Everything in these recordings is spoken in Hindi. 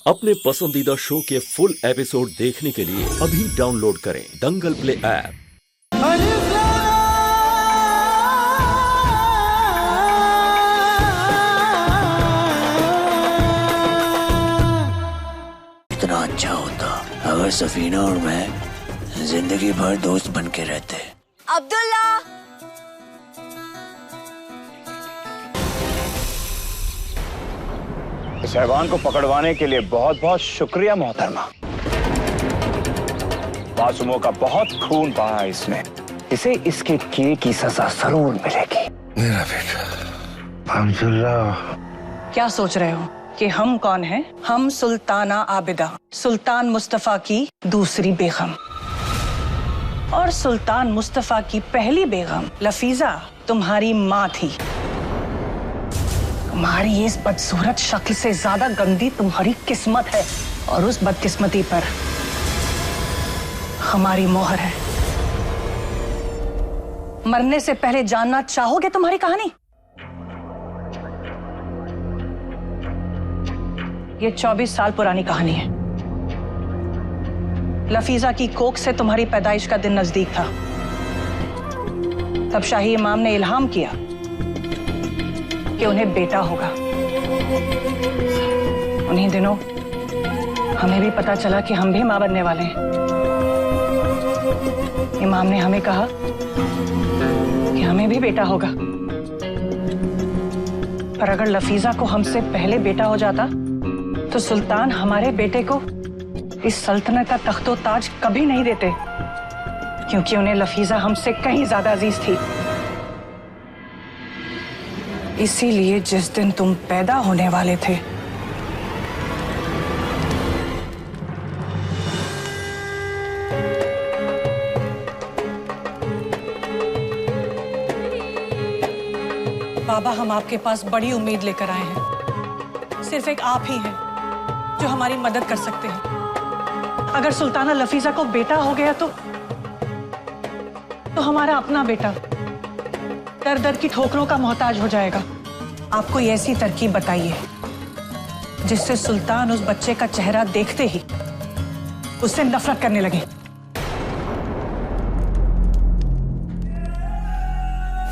अपने पसंदीदा शो के फुल एपिसोड देखने के लिए अभी डाउनलोड करें दंगल प्ले ऐप। इतना अच्छा होता अगर सफीना और मैं जिंदगी भर दोस्त बन के रहते। अब्दुल्ला, इस हैवान को पकड़वाने के लिए बहुत बहुत शुक्रिया मोहतरमा। मासूमों का बहुत खून बहा है इसमें, इसे इसके किए की सजा जरूर मिलेगी। मेरा बेटा अब्दुल्ला। क्या सोच रहे हो कि हम कौन हैं? हम सुल्ताना आबिदा, सुल्तान मुस्तफा की दूसरी बेगम। और सुल्तान मुस्तफा की पहली बेगम लफीजा तुम्हारी माँ थी। तुम्हारी इस बदसूरत शक्ल से ज्यादा गंदी तुम्हारी किस्मत है, और उस बदकिस्मती पर हमारी मोहर है। मरने से पहले जानना चाहोगे तुम्हारी कहानी? ये 24 साल पुरानी कहानी है। लफीजा की कोख से तुम्हारी पैदाइश का दिन नजदीक था। तब शाही इमाम ने इल्हाम किया कि उन्हें बेटा होगा। उन्हीं दिनों हमें भी पता चला कि हम भी मां बनने वाले हैं। इमाम ने हमें कहा कि हमें भी बेटा होगा, पर अगर लफीजा को हमसे पहले बेटा हो जाता तो सुल्तान हमारे बेटे को इस सल्तनत का तख्तो ताज कभी नहीं देते, क्योंकि उन्हें लफीजा हमसे कहीं ज्यादा अजीज थी। इसीलिए जिस दिन तुम पैदा होने वाले थे, बाबा, हम आपके पास बड़ी उम्मीद लेकर आए हैं। सिर्फ एक आप ही हैं जो हमारी मदद कर सकते हैं। अगर सुल्ताना लफीजा को बेटा हो गया तो हमारा अपना बेटा दर दर की ठोकरों का मोहताज हो जाएगा। आप कोई ऐसी तरकीब बताइए जिससे सुल्तान उस बच्चे का चेहरा देखते ही उससे नफरत करने लगे।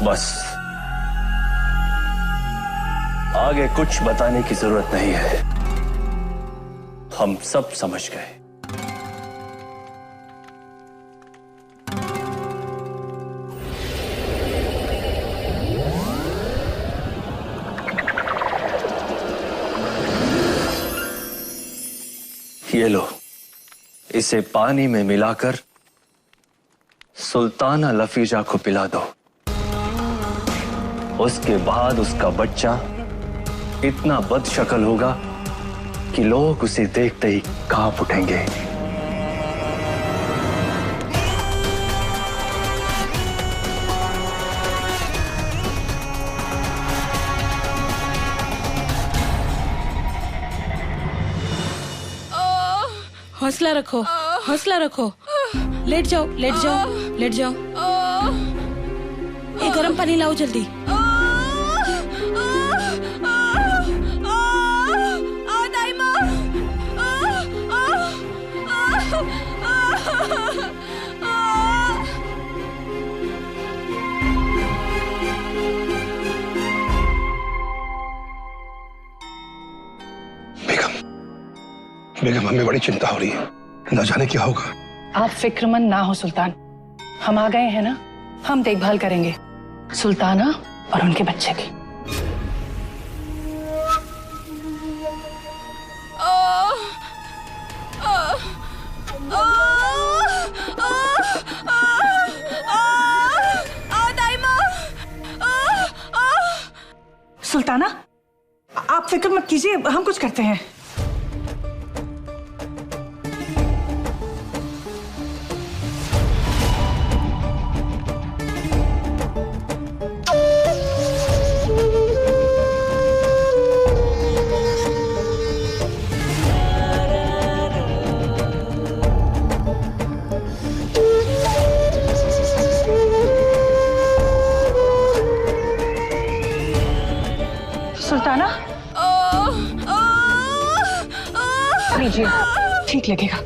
बस आगे कुछ बताने की जरूरत नहीं है, हम सब समझ गए। ये लो, इसे पानी में मिलाकर सुल्ताना लफीजा को पिला दो। उसके बाद उसका बच्चा इतना बदशक्ल होगा कि लोग उसे देखते ही कांप उठेंगे। हौसला रखो, हौसला रखो। लेट जाओ, लेट जाओ, लेट जाओ। ये गर्म पानी लाओ जल्दी। बेगम, हमें बड़ी चिंता हो रही है, ना जाने क्या होगा। आप फिक्रमंद ना हो सुल्तान, हम आ गए हैं ना, हम देखभाल करेंगे सुल्ताना और उनके बच्चे की। सुल्ताना, आप फिक्र मत कीजिए, हम कुछ करते हैं। सुल्ताना, लीजिए, ठीक लगेगा।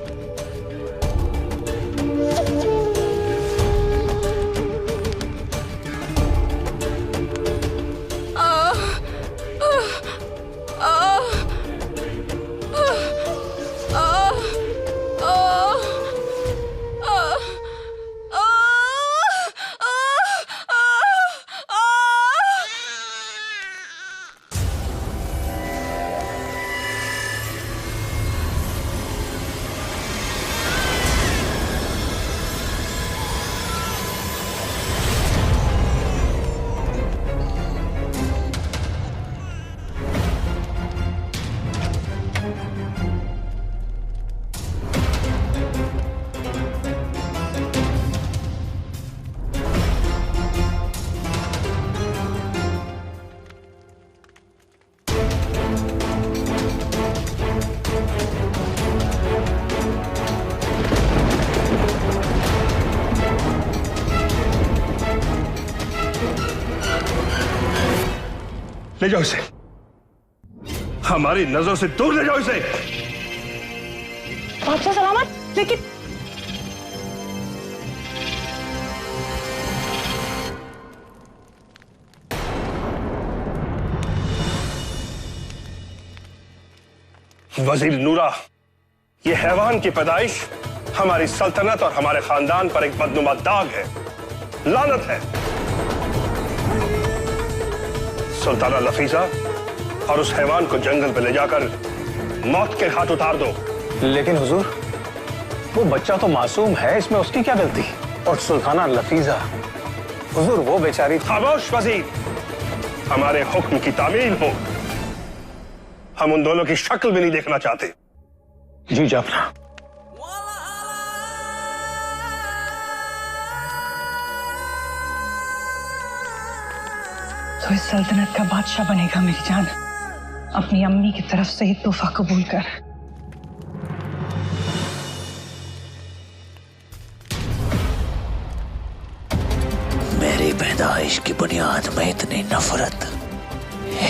ले जाओ इसे, हमारी नजरों से दूर ले जाओ इसे। बादशाह सलामत, लेकिन वजीर नूरा, ये हैवान की पैदाइश हमारी सल्तनत और हमारे खानदान पर एक बदनुमा दाग है, लानत है। सुल्ताना लफीजा और उस हैवान को जंगल पे ले जाकर मौत के हाथ उतार दो। लेकिन हुजूर, वो बच्चा तो मासूम है, इसमें उसकी क्या गलती? और सुल्ताना लफीजा, हुजूर वो बेचारी। खामोश वजीर, हमारे हुक्म की तामील हो। हम उन दोनों की शक्ल भी नहीं देखना चाहते। जी जाफना। तो इस सल्तनत का बादशाह बनेगा मेरी जान। अपनी अम्मी की तरफ से ही तोहफा कबूल कर। मेरी पैदाइश की बुनियाद में इतनी नफरत,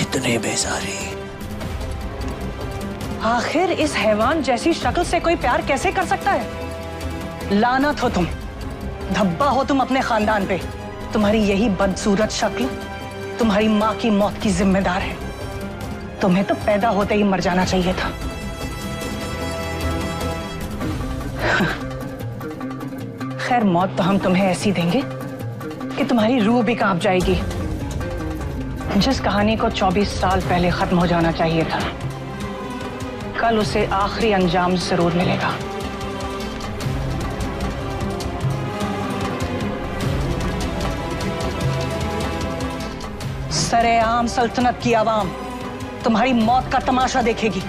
इतनी बेजारी। आखिर इस हैवान जैसी शक्ल से कोई प्यार कैसे कर सकता है? लानत हो तुम, धब्बा हो तुम अपने खानदान पे। तुम्हारी यही बदसूरत शक्ल तुम्हारी माँ की मौत की जिम्मेदार है। तुम्हें तो पैदा होते ही मर जाना चाहिए था। खैर, मौत तो हम तुम्हें ऐसी देंगे कि तुम्हारी रूह भी कांप जाएगी। जिस कहानी को 24 साल पहले खत्म हो जाना चाहिए था, कल उसे आखिरी अंजाम जरूर मिलेगा। सरेआम सल्तनत की आवाम तुम्हारी मौत का तमाशा देखेगी।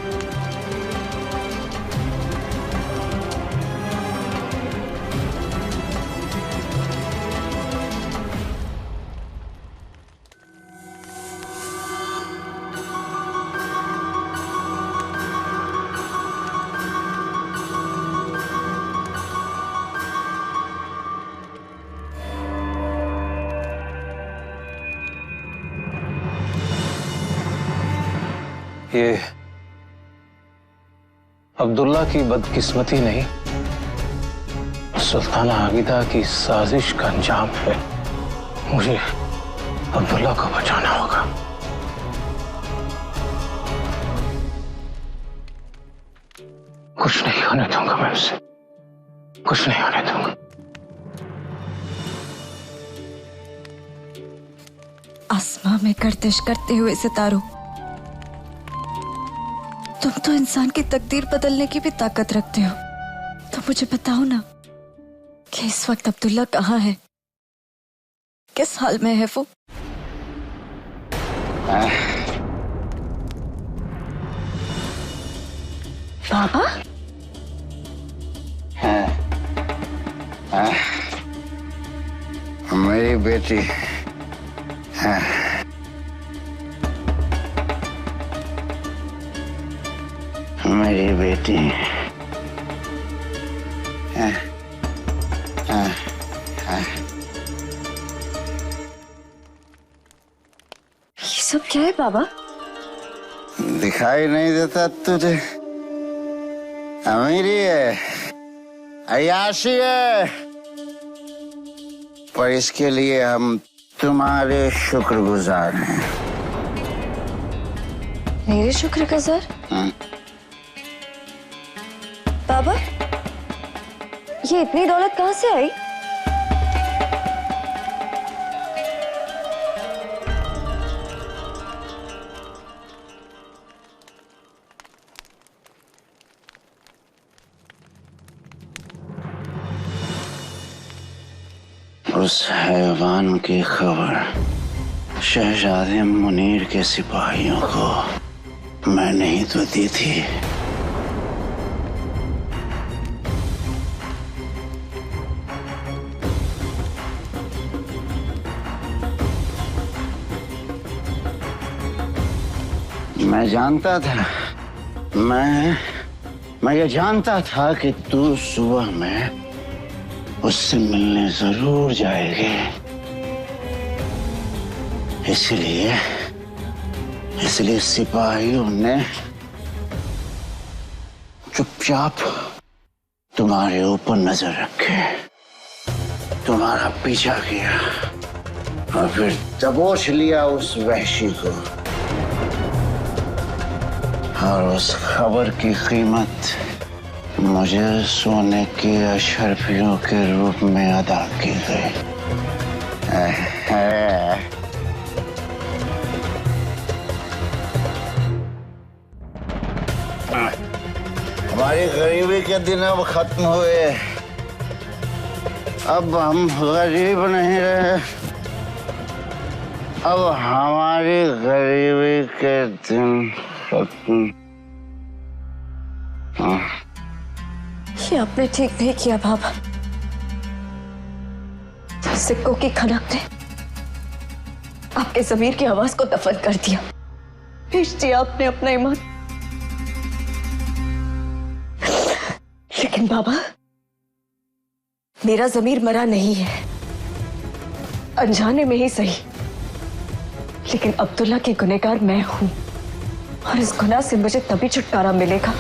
ये अब्दुल्ला की बदकिस्मती नहीं, सुल्ताना आबिदा की साजिश का अंजाम है। मुझे अब्दुल्ला को बचाना होगा। कुछ नहीं होने दूंगा मैं उसे, कुछ नहीं होने दूंगा। आसमां में गर्दिश करते हुए सितारों, तुम तो इंसान की तकदीर बदलने की भी ताकत रखते हो। तो मुझे बताओ ना कि इस वक्त अब्दुल्ला कहाँ है, किस हाल में है वो? बाबा? मेरी बेटी मेरी बेटी ये सब क्या है बाबा? दिखाई नहीं देता तुझे? अमीरी है, अय्याशी है, पर इसके लिए हम तुम्हारे शुक्रगुजार हैं। मेरे शुक्रगुजार? बाबा, ये इतनी दौलत कहाँ से आई? उस हैवान की खबर शहजादे मुनीर के सिपाहियों को मैंने ही तो दी थी। मैं जानता था, मैं ये जानता था कि तू सुबह में उससे मिलने जरूर जाएगी। इसलिए सिपाहियों ने चुपचाप तुम्हारे ऊपर नजर रखे, तुम्हारा पीछा किया और फिर दबोच लिया उस वहशी को। और उस खबर की कीमत मुझे सोने की अशर्फियों के रूप में अदा की गई। हमारी गरीबी के दिन अब खत्म हुए। अब हम गरीब नहीं रहे, अब हमारी गरीबी के दिन खत्म। ये आपने ठीक नहीं किया बाबा। सिक्कों की खनक ने आपके ज़मीर की आवाज को दफन कर दिया। बेच दिया आपने अपना ईमान। लेकिन बाबा, मेरा ज़मीर मरा नहीं है, अनजाने में ही सही, लेकिन अब्दुल्ला की गुनहगार मैं हूं और इस गुनाह से मुझे तभी छुटकारा मिलेगा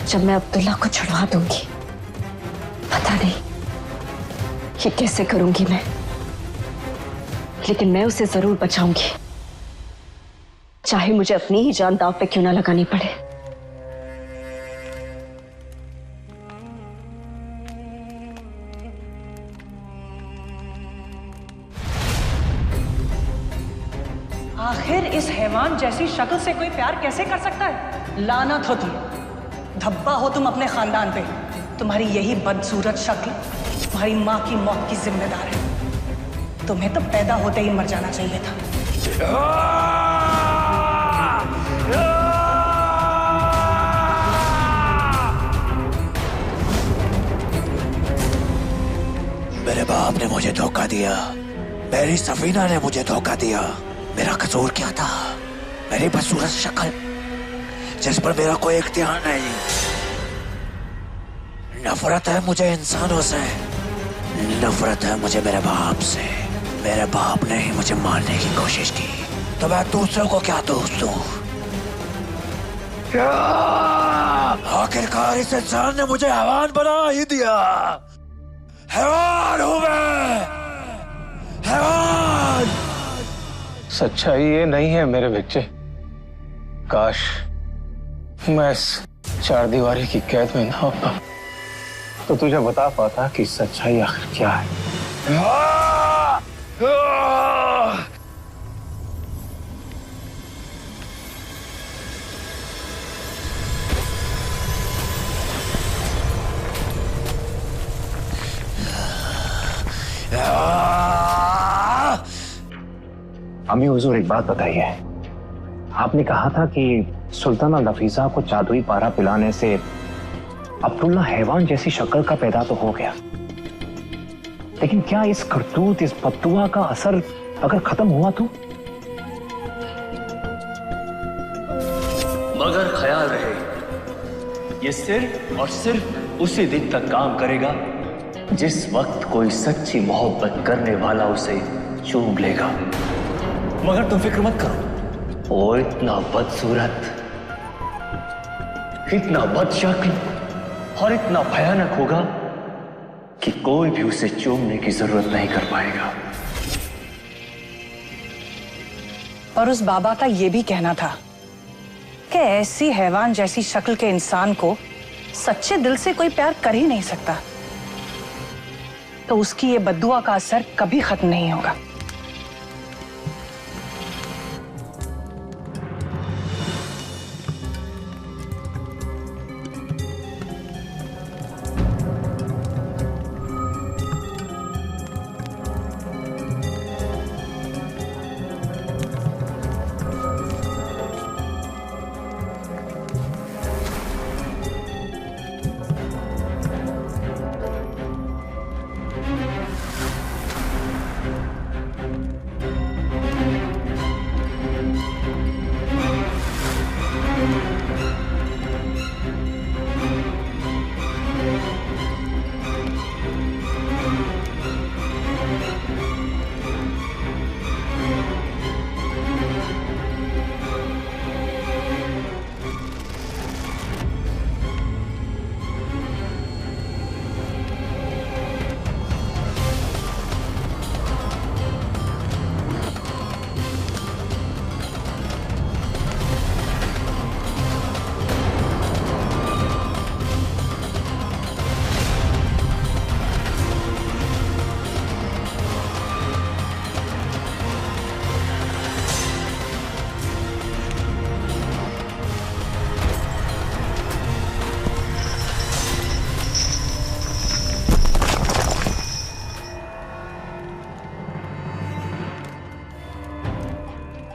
जब मैं अब्दुल्ला को छुड़वा दूंगी। पता नहीं ये कैसे करूंगी मैं, लेकिन मैं उसे जरूर बचाऊंगी, चाहे मुझे अपनी ही जान दांव पे क्यों ना लगानी पड़े। आखिर इस हैवान जैसी शक्ल से कोई प्यार कैसे कर सकता है? लानत हो तुम, धब्बा हो तुम अपने खानदान पे। तुम्हारी यही बदसूरत शक्ल तुम्हारी माँ की मौत की जिम्मेदार है। तुम्हें तो पैदा होते ही मर जाना चाहिए था। मेरे बाप ने मुझे धोखा दिया, मेरी सफीना ने मुझे धोखा दिया। मेरा कसूर क्या था? मेरी बदसूरत शक्ल जिस पर मेरा कोई इख्तियार नहीं। नफरत है मुझे इंसानों से, नफरत है मुझे मेरे बाप से। मेरे बाप ने ही मुझे मारने की कोशिश की, तो मैं दूसरों को क्या दोष दूं? आखिरकार इस इंसान ने मुझे हैवान बना ही दिया। हैवान हूं मैं, हैवान। सच्चाई ये नहीं है मेरे बच्चे। काश मैं इस चार दीवारी की कैद में ना होता तो तुझे बता पाता कि सच्चाई आखिर क्या है। अम्मी हुजूर, एक बात बताइए। आपने कहा था कि सुल्ताना नफीसा को जादुई पारा पिलाने से अब्दुल्ला हैवान जैसी शक्ल का पैदा तो हो गया, लेकिन क्या इस करतूत, इस बद्दुआ का असर अगर खत्म हुआ तो? मगर ख्याल रहे, ये सिर्फ और सिर्फ उसी दिन तक काम करेगा जिस वक्त कोई सच्ची मोहब्बत करने वाला उसे चूम लेगा। मगर तुम फिक्र मत करो, वो इतना बदसूरत इतना बदशक्ल और इतना भयानक होगा कि कोई भी उसे चूमने की जरूरत नहीं कर पाएगा। और उस बाबा का यह भी कहना था कि ऐसी हैवान जैसी शक्ल के इंसान को सच्चे दिल से कोई प्यार कर ही नहीं सकता, तो उसकी ये बद्दुआ का असर कभी खत्म नहीं होगा।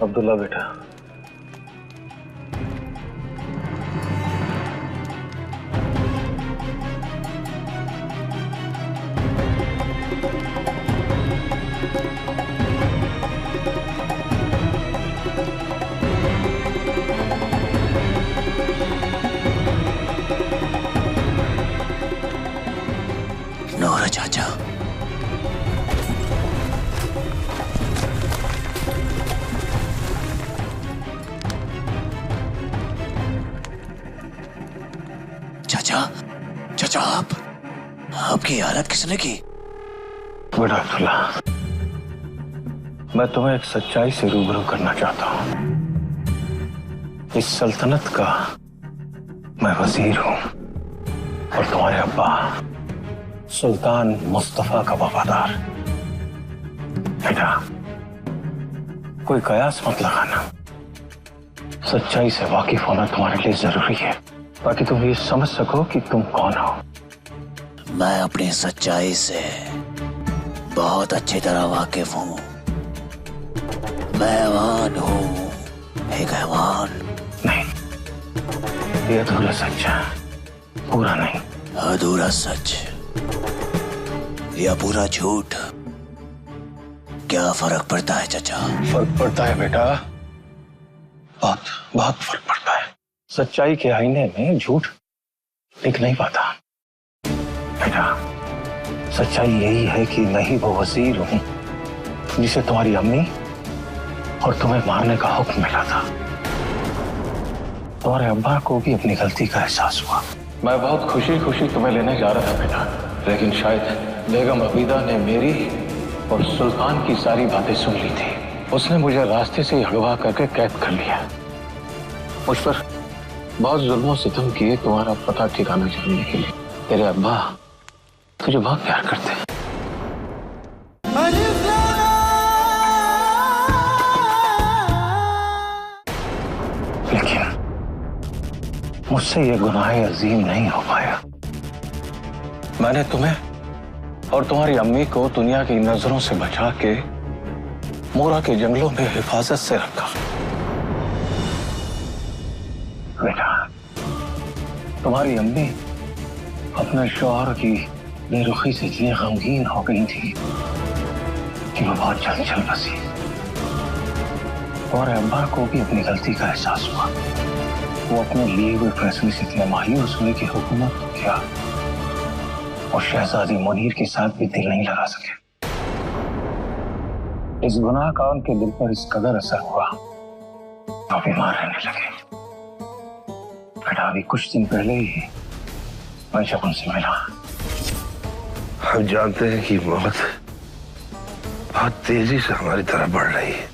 अब्दुल्ला बेटा, नौरा चाचा, चाचा आपकी हालत किसने की? बेटा अब्दुल्ला, मैं तुम्हें एक सच्चाई से रूबरू करना चाहता हूं। इस सल्तनत का मैं वजीर हूं और तुम्हारे अब्बा सुल्तान मुस्तफा का वफादार। बेटा, कोई कयास मत लगाना। सच्चाई से वाकिफ होना तुम्हारे लिए जरूरी है ताकि तुम ये समझ सको कि तुम कौन हो। मैं अपनी सच्चाई से बहुत अच्छी तरह वाकिफ हूं। मैं हैवान हूं, एक हैवान। नहीं, ये अधूरा सच है, पूरा नहीं। अधूरा सच या पूरा झूठ, क्या फर्क पड़ता है चाचा? फर्क पड़ता है बेटा, बहुत बहुत फर्क पड़ता है। सच्चाई के आईने में झूठ टिक नहीं पाता। बेटा, सच्चाई यही है कि मैं ही वो वजीर हूं जिसे तुम्हारी अम्मी और तुम्हें मारने का हुक्म मिला था। तुम्हारे अब्बा को भी अपनी गलती का एहसास हुआ। मैं बहुत खुशी खुशी तुम्हें लेने जा रहा था बेटा, लेकिन शायद बेगम अबीदा ने मेरी और सुल्तान की सारी बातें सुन ली थी। उसने मुझे रास्ते से अगवा करके कैद कर लिया। मुझ पर बहुत जुल्म सितम किए तुम्हारा पता ठिकाना जानने के लिए। तेरे अब्बा तुझे बहुत प्यार करते हैं। लेकिन मुझसे यह गुनाह अजीम नहीं हो पाया। मैंने तुम्हें और तुम्हारी अम्मी को दुनिया की नजरों से बचा के मोरा के जंगलों में हिफाजत से रखा। बेटा, तुम्हारी अम्मी अपने शौहर की बेरुखी से इतनी गमगीन हो गई थी कि वो बहुत जल्द चल बसी। तुम्हारे अब्बा को भी अपनी गलती का एहसास हुआ। वो अपने लिए हुए फैसले से इतने मायूस हुए कि हुकूमत क्या और शहजादी मुनीर के साथ भी दिल नहीं लगा सके। इस गुनाह का उनके दिल पर इस कदर असर हुआ तो बीमार रहने लगे। बेटा अभी कुछ दिन पहले ही मैं शकुन से मिला। हम जानते हैं कि मौत बहुत तेजी से हमारी तरफ बढ़ रही है,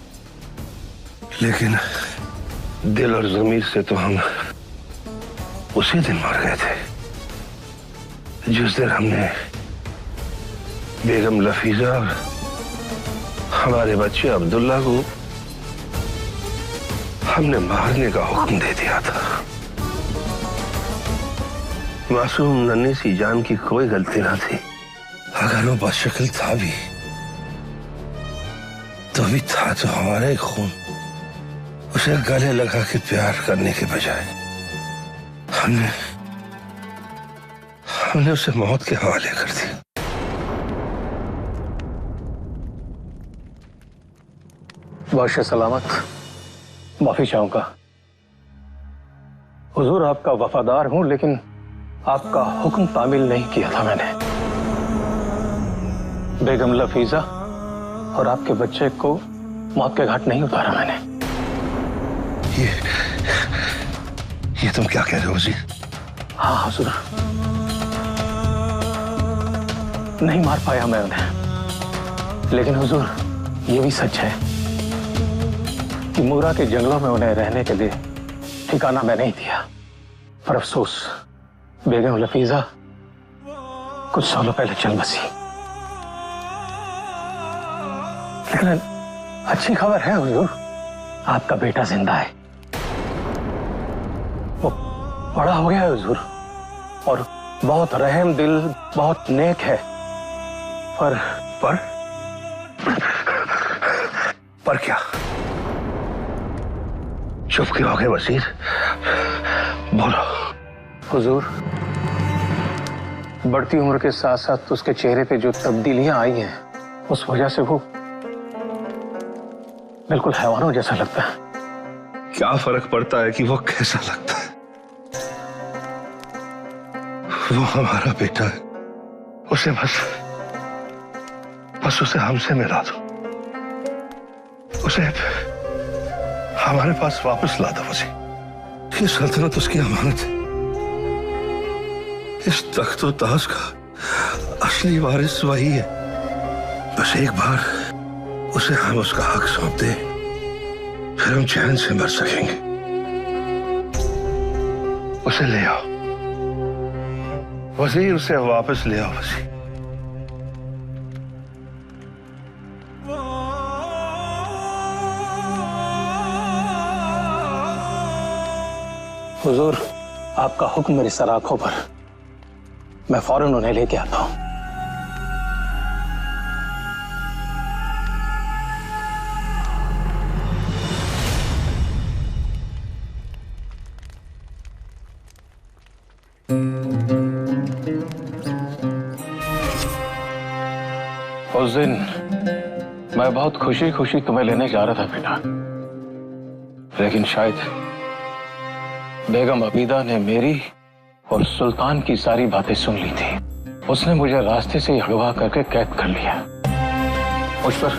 लेकिन दिल और जमीर से तो हम उसी दिन मर गए थे जिस दिन हमने बेगम लफीजा और हमारे बच्चे अब्दुल्ला को हमने मारने का हुक्म दे दिया था। मासूम नन्ही सी जान की कोई गलती ना थी। अगर वो बदशक्ल था भी तो भी था तो हमारा ही खून। उसे गले लगा के प्यार करने के बजाय हमने उसे मौत के हवाले कर दिया। बादशाह सलामत, माफी चाहूंगा हुजूर, आपका वफादार हूं, लेकिन आपका हुक्म तामील नहीं किया था मैंने। बेगम लफीजा और आपके बच्चे को मौत के घाट नहीं उतारा मैंने। ये तुम क्या कह रहे हो वज़ीर? हाँ हुजूर, नहीं मार पाया मैं उन्हें, लेकिन हुजूर ये भी सच है कि मूरा के जंगलों में उन्हें रहने के लिए ठिकाना मैं नहीं दिया। पर अफसोस बेगम लफीजा कुछ सालों पहले चल बसी। लेकिन अच्छी खबर है हुजूर, आपका बेटा जिंदा है। वो बड़ा हो गया है हुजूर और बहुत रहम दिल, बहुत नेक है। पर क्या? चुप क्यों हो गए वज़ीर? बोलो। हुजूर, बढ़ती उम्र के साथ साथ उसके चेहरे पे जो तब्दीलियां आई हैं, उस वजह से वो बिल्कुल हैवानों जैसा लगता है। क्या फर्क पड़ता है कि वो कैसा लगता है? वो हमारा बेटा है। उसे बस उसे हमसे मिला दो, उसे हमारे पास वापस ला दो वज़ीर। ये सल्तनत उसकी अमानत है। इस तख्त और ताज का असली वारिस वही है। बस एक बार उसे हम उसका हक सौंप दे, फिर हम चैन से मर सकेंगे। उसे ले आओ वज़ीर, उसे वापस ले आओ वज़ीर। हुजूर, आपका हुक्म मेरी सराखों पर, मैं फौरन उन्हें लेके आता हूं। उस दिन मैं बहुत खुशी खुशी तुम्हें लेने जा रहा था बेटा, लेकिन शायद बेगम अबीदा ने मेरी और सुल्तान की सारी बातें सुन ली थी। उसने मुझे रास्ते से अगवा करके कैद कर लिया। मुझ पर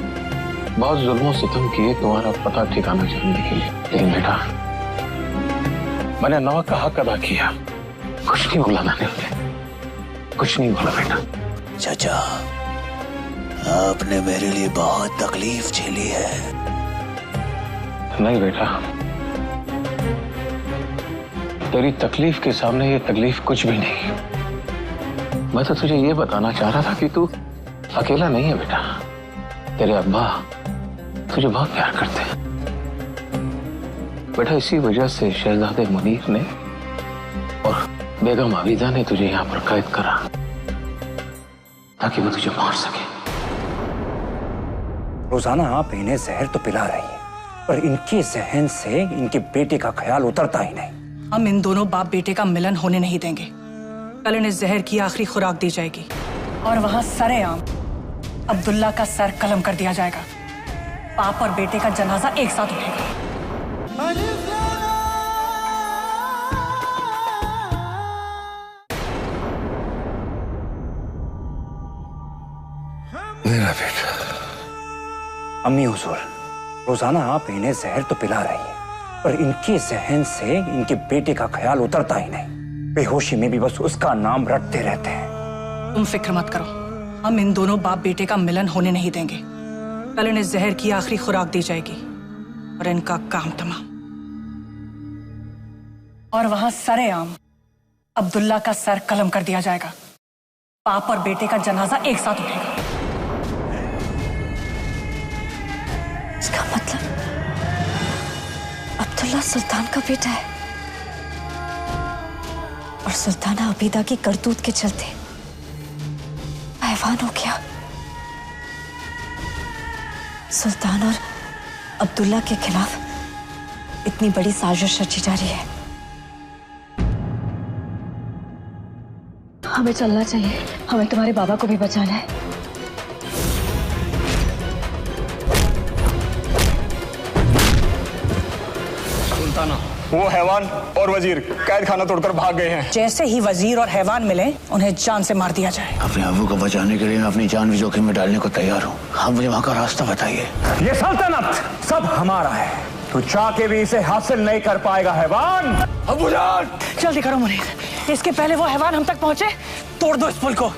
बहुत जुल्म सितम किए तुम्हारा पता ठिकाना जानने के लिए, लेकिन बेटा मैंने नमक का हक अदा किया। कुछ नहीं बोला मैंने, कुछ नहीं बोला बेटा। चाचा, आपने मेरे लिए बहुत तकलीफ झेली है। नहीं बेटा, तेरी तकलीफ के सामने ये तकलीफ कुछ भी नहीं। मैं तो तुझे ये बताना चाह रहा था कि तू अकेला नहीं है बेटा। तेरे अब्बा तुझे बहुत प्यार करते हैं बेटा। इसी वजह से शहजादे मुनीर ने और बेगम अबीदा ने तुझे यहाँ पर कैद करा ताकि वो तुझे मार सके। रोजाना आप इन्हें जहर तो पिला रही हैं, पर इनके जहन से इनके बेटे का ख्याल उतरता ही नहीं। हम इन दोनों बाप बेटे का मिलन होने नहीं देंगे। कल इन्हें जहर की आखिरी खुराक दी जाएगी और वहां सरेआम अब्दुल्ला का सर कलम कर दिया जाएगा। बाप और बेटे का जनाजा एक साथ उठेगा। मेरा बेटा। अम्मी हुजूर, रोजाना आप इन्हें जहर तो पिला रही हैं, पर पर इनके जहन से इनके बेटे का ख्याल उतरता ही नहीं। बेहोशी में भी बस उसका नाम रटते रहते हैं। तुम फिक्र मत करो, हम इन दोनों बाप बेटे का मिलन होने नहीं देंगे। कल इन्हें जहर की आखिरी खुराक दी जाएगी और इनका काम तमाम। और वहां सरेआम अब्दुल्ला का सर कलम कर दिया जाएगा। बाप और बेटे का जनाजा एक साथ उठेगा। इसका मतलब अब्दुल्ला सुल्तान का बेटा है और सुल्ताना अबीदा की करतूत के चलते हैवान हो गया। सुल्तान और अब्दुल्ला के खिलाफ इतनी बड़ी साजिश रची जा रही है। हमें चलना चाहिए, हमें तुम्हारे बाबा को भी बचाना है। सुल्ताना, वो हैवान और वजीर कैद खाना तोड़कर भाग गए हैं। जैसे ही वजीर और हैवान मिले उन्हें जान से मार दिया जाए। अपने अबू को बचाने के लिए मैं अपनी जान भी जोखिम में डालने को तैयार हूँ। आप मुझे वहाँ का रास्ता बताइए। ये सल्तनत सब हमारा है, तू चाह के भी इसे हासिल नहीं कर पाएगा हैवान। जल्दी करो मुनीर, इसके पहले वो हैवान हम तक पहुंचे। तोड़ दो इस पुल को।